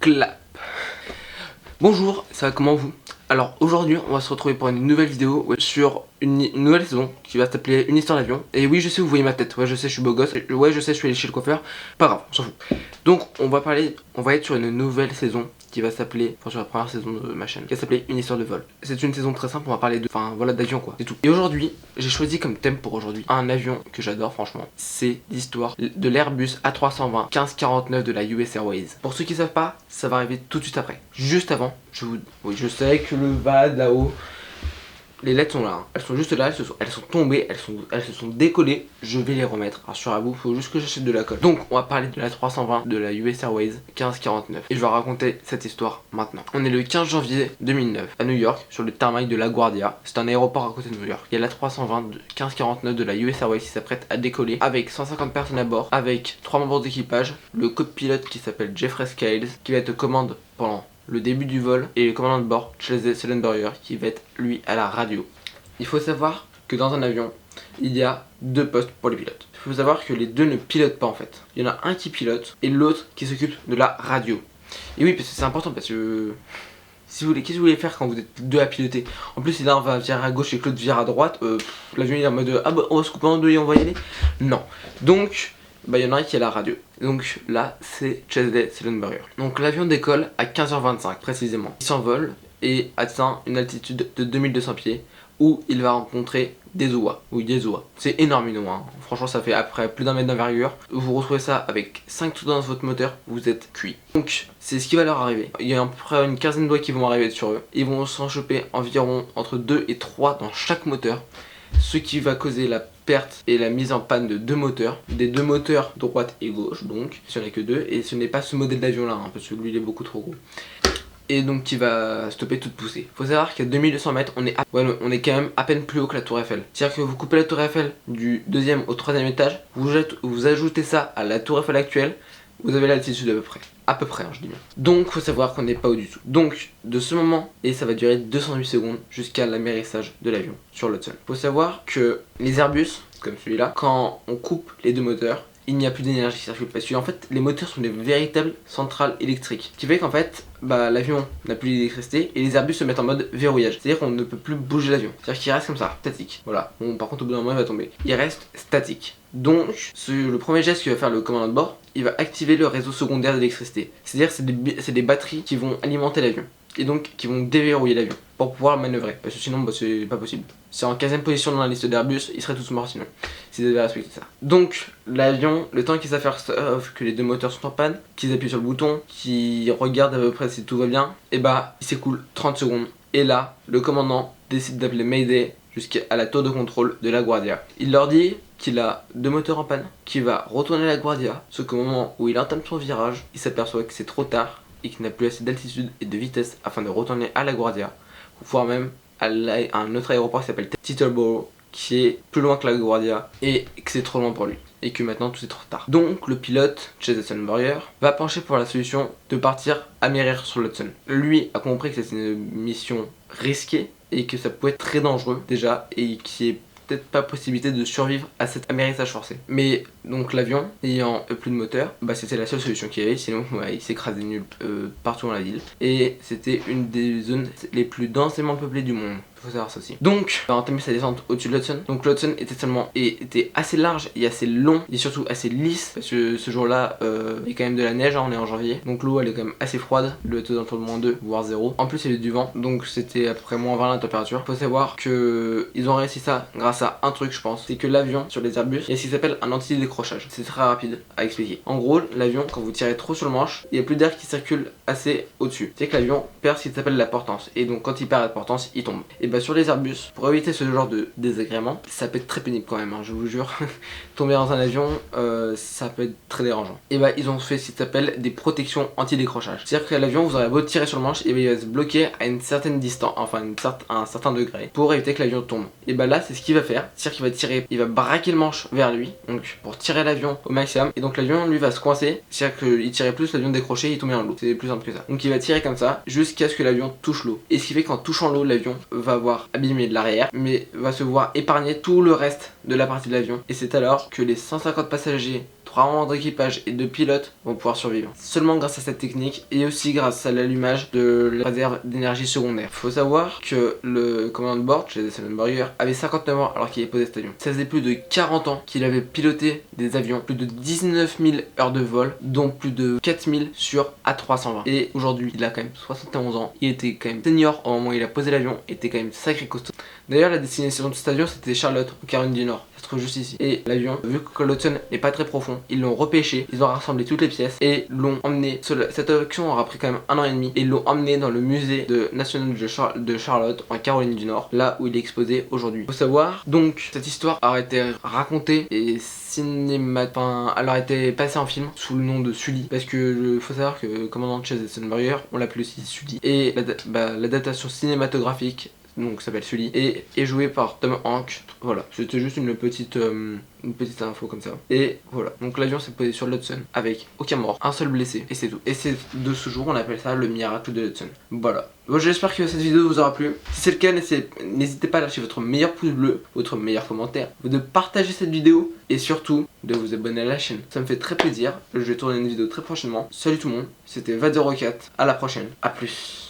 Clap. Bonjour, ça va comment vous? Alors aujourd'hui on va se retrouver pour une nouvelle vidéo sur une nouvelle saison qui va s'appeler Une histoire d'avion. Et oui, je sais, vous voyez ma tête, ouais je sais, je suis beau gosse, ouais je sais, je suis allé chez le coiffeur, pas grave, on s'en fout. Donc on va être sur une nouvelle saison qui va s'appeler, enfin sur la première saison de ma chaîne, qui va s'appeler Une histoire de vol. C'est une saison très simple, on va parler de, enfin voilà, d'avion quoi, c'est tout. Et aujourd'hui, j'ai choisi comme thème pour aujourd'hui un avion que j'adore franchement, c'est l'histoire de l'Airbus A320 1549 de la US Airways. Pour ceux qui savent pas, ça va arriver tout de suite après. Juste avant, oui je sais que le VAD là-haut, les lettres sont là, hein. Elles sont juste là, elles sont tombées, elles se sont décollées. Je vais les remettre, rassurez-vous, faut juste que j'achète de la colle. Donc on va parler de la 320 de la US Airways 1549. Et je vais raconter cette histoire maintenant. On est le 15 janvier 2009 à New York, sur le tarmac de LaGuardia. C'est un aéroport à côté de New York. Il y a la 320 de 1549 de la US Airways qui s'apprête à décoller avec 150 personnes à bord, avec 3 membres d'équipage, le copilote qui s'appelle Jeffrey Scales, qui va être aux commandes pendant le début du vol, et le commandant de bord, Chase Sullenberger, qui va être lui à la radio. Il faut savoir que dans un avion, il y a deux postes pour les pilotes. Il faut savoir que les deux ne pilotent pas en fait. Il y en a un qui pilote et l'autre qui s'occupe de la radio. Et oui, parce que c'est important, parce que si vous voulez, qu'est-ce que vous voulez faire quand vous êtes deux à piloter? En plus, si l'un va virer à gauche et que l'autre vire à droite, l'avion il est en mode ah bah on va se couper en deux et on va y aller. Non. Donc bah il y en a un qui est à la radio. Donc là c'est Chase Sullenberger. Donc l'avion décolle à 15h25 précisément. Il s'envole et atteint une altitude de 2200 pieds où il va rencontrer des oies. Oui, des oies. C'est énorme une oie, hein. Franchement ça fait après plus d'un mètre d'envergure. Vous retrouvez ça avec 5 trous dans votre moteur, vous êtes cuit. Donc c'est ce qui va leur arriver. Il y a à peu près une quinzaine d'oies qui vont arriver sur eux. Ils vont s'en choper environ entre 2 et 3 dans chaque moteur. Ce qui va causer la perte et la mise en panne de deux moteurs, des deux moteurs droite et gauche, donc il n'y en a que deux, et ce n'est pas ce modèle d'avion là, hein, parce que lui il est beaucoup trop gros. Et donc qui va stopper toute poussée. Faut savoir qu'à 2200 mètres, on est quand même à peine plus haut que la tour Eiffel. C'est-à-dire que vous coupez la tour Eiffel du deuxième au troisième étage, vous ajoutez ça à la tour Eiffel actuelle, vous avez l'altitude à peu près. À peu près, hein, je dis bien. Donc faut savoir qu'on n'est pas haut du tout. Donc de ce moment, et ça va durer 208 secondes jusqu'à l'amérissage de l'avion sur l'Hudson. Faut savoir que les Airbus, comme celui-là, quand on coupe les deux moteurs, il n'y a plus d'énergie qui circule, parce que en fait les moteurs sont des véritables centrales électriques, ce qui fait qu'en fait l'avion n'a plus d'électricité et les Airbus se mettent en mode verrouillage, c'est à dire qu'on ne peut plus bouger l'avion, c'est à dire qu'il reste comme ça, statique. Voilà, bon par contre au bout d'un moment il va tomber, il reste statique. Donc le premier geste que va faire le commandant de bord, il va activer le réseau secondaire d'électricité, c'est à dire c'est des batteries qui vont alimenter l'avion et donc qui vont déverrouiller l'avion pour pouvoir manœuvrer, parce que sinon c'est pas possible. C'est en 15ème position dans la liste d'Airbus, ils seraient tous morts sinon, s'ils avaient respecté ça. Donc l'avion, le temps qu'ils savent faire que les deux moteurs sont en panne, qu'ils appuient sur le bouton, qu'ils regardent à peu près si tout va bien, et bah il s'écoule 30 secondes. Et là, le commandant décide d'appeler Mayday jusqu'à la tour de contrôle de LaGuardia. Il leur dit qu'il a deux moteurs en panne, qu'il va retourner à LaGuardia, sauf qu'au moment où il entame son virage, il s'aperçoit que c'est trop tard et qu'il n'a plus assez d'altitude et de vitesse afin de retourner à LaGuardia, voire même à un autre aéroport qui s'appelle Teterboro, qui est plus loin que LaGuardia, et que c'est trop loin pour lui, et que maintenant tout est trop tard. Donc le pilote, Chase Sullenberger, va pencher pour la solution de partir amérir sur l'Hudson. Lui a compris que c'était une mission risquée, et que ça pouvait être très dangereux déjà, et qu'il n'y ait peut-être pas possibilité de survivre à cet amérissage forcé. Mais donc l'avion, ayant plus de moteur, bah c'était la seule solution qu'il y avait, sinon ouais, il s'écrasait nul partout dans la ville. Et c'était une des zones les plus densément peuplées du monde. Faut savoir ça aussi. Donc, il va entamer sa descente au-dessus de l'Hudson. Donc l'Hudson était assez large et assez long et surtout assez lisse, parce que ce jour-là, il y a quand même de la neige, hein, on est en janvier. Donc l'eau elle est quand même assez froide, le taux d'entre de -2 voire 0. En plus il y avait du vent, donc c'était à peu près -20 la température. Faut savoir que ils ont réussi ça grâce à un truc je pense, c'est que l'avion sur les Airbus, il y a ce qui s'appelle un anti-décrochage. C'est très rapide à expliquer. En gros, l'avion, quand vous tirez trop sur le manche, il n'y a plus d'air qui circule assez au-dessus. C'est que l'avion perd ce qui s'appelle la portance, et donc quand il perd la portance, il tombe. Et bah sur les Airbus, pour éviter ce genre de désagrément, ça peut être très pénible quand même, hein, je vous jure. Tomber dans un avion, ça peut être très dérangeant. Et bah ils ont fait ce qui s'appelle des protections anti-décrochage. C'est-à-dire que l'avion, vous aurez beau tirer sur le manche, et bah il va se bloquer à une certaine distance, enfin à un certain degré, pour éviter que l'avion tombe. Et bah là c'est ce qu'il va faire, c'est-à-dire qu'il va tirer, il va braquer le manche vers lui, donc pour tirer l'avion au maximum, et donc l'avion lui va se coincer, c'est-à-dire qu'il tirait plus, l'avion décrochait, il tombait dans l'eau. C'est plus simple que ça. Donc il va tirer comme ça jusqu'à ce que l'avion touche l'eau. Et ce qui fait qu'en touchant l'eau, l'avion va avoir abîmé de l'arrière, mais va se voir épargner tout le reste de la partie de l'avion. Et c'est alors que les 150 passagers 3 membres d'équipage et 2 pilotes vont pouvoir survivre. Seulement grâce à cette technique et aussi grâce à l'allumage de la réserve d'énergie secondaire. Faut savoir que le commandant de bord, Jesse Eisenberger, avait 59 ans alors qu'il avait posé cet avion. Ça faisait plus de 40 ans qu'il avait piloté des avions, plus de 19 000 heures de vol, dont plus de 4 000 sur A320. Et aujourd'hui, il a quand même 71 ans. Il était quand même senior au moment où il a posé l'avion, était quand même sacré costaud. D'ailleurs, la destination de cet avion, c'était Charlotte, en Caroline du Nord. Ça se trouve juste ici. Et l'avion, vu que l'Hudson n'est pas très profond, ils l'ont repêché, ils ont rassemblé toutes les pièces et l'ont emmené. Cette action aura pris quand même 1 an et demi. Et ils l'ont emmené dans le musée national de Charlotte, en Caroline du Nord, là où il est exposé aujourd'hui. Faut savoir, donc, cette histoire a été racontée et elle a été passée en film sous le nom de Sully. Parce que faut savoir que le commandant Chase Eisenberger, on l'appelle aussi Sully. Et l'adaptation cinématographique, donc s'appelle Sully, et est joué par Tom Hanks. Voilà, c'était juste une petite info comme ça. Et voilà, donc l'avion s'est posé sur l'Hudson avec aucun mort, un seul blessé, et c'est tout. Et c'est de ce jour, on appelle ça le miracle de l'Hudson. Voilà. Bon, j'espère que cette vidéo vous aura plu. Si c'est le cas, n'hésitez pas à lâcher votre meilleur pouce bleu, votre meilleur commentaire, de partager cette vidéo et surtout de vous abonner à la chaîne. Ça me fait très plaisir. Je vais tourner une vidéo très prochainement. Salut tout le monde, c'était Va04, à la prochaine, à plus.